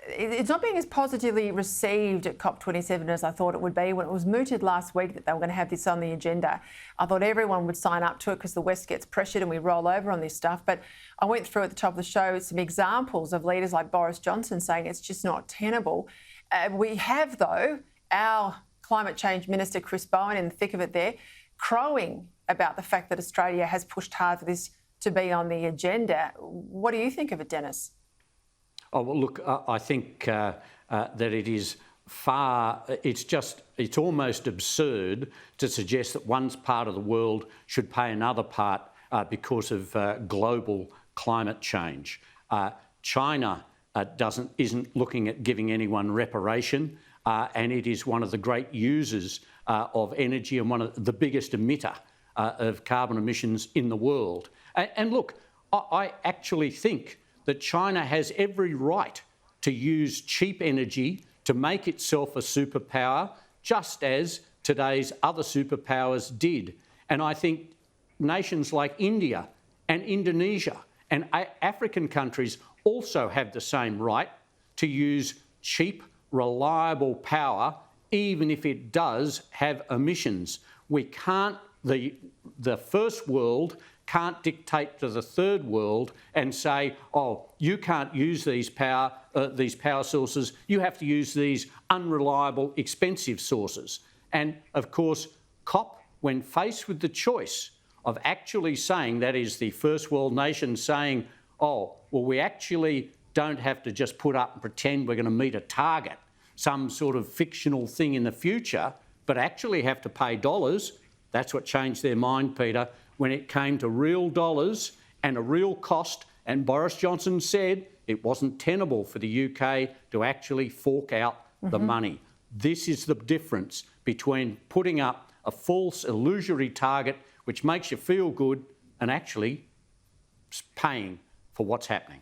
it's not being as positively received at COP27 as I thought it would be. When it was mooted last week that they were going to have this on the agenda, I thought everyone would sign up to it because the West gets pressured and we roll over on this stuff. But I went through at the top of the show some examples of leaders like Boris Johnson saying it's just not tenable. We have, though, our Climate Change Minister, Chris Bowen, in the thick of it there, crowing about the fact that Australia has pushed hard for this to be on the agenda. What do you think of it, Dennis? Oh, well, look, I think that it is it's almost absurd to suggest that one part of the world should pay another part because of global climate change. China isn't looking at giving anyone reparation, and it is one of the great users of energy and one of the biggest emitter of carbon emissions in the world. And look, I actually think that China has every right to use cheap energy to make itself a superpower, just as today's other superpowers did. And I think nations like India and Indonesia and African countries also have the same right to use cheap, reliable power, even if it does have emissions. We can't, the first world can't dictate to the third world and say, oh, you can't use these power sources, you have to use these unreliable, expensive sources. And of course, COP, when faced with the choice of actually saying, that is the first world nation saying, oh, well, we actually don't have to just put up and pretend we're going to meet a target, some sort of fictional thing in the future, but actually have to pay dollars. That's what changed their mind, Peter, when it came to real dollars and a real cost. And Boris Johnson said it wasn't tenable for the UK to actually fork out the money. This is the difference between putting up a false, illusory target which makes you feel good and actually paying for what's happening.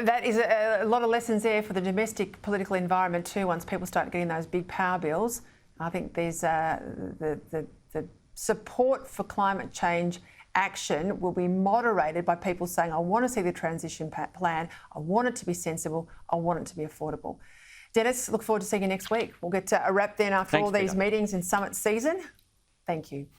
That is a lot of lessons there for the domestic political environment too, once people start getting those big power bills. I think there's the support for climate change action will be moderated by people saying, I want to see the transition plan, I want it to be sensible, I want it to be affordable. Dennis, look forward to seeing you next week. We'll get a wrap then after all these meetings in summit season. Thank you.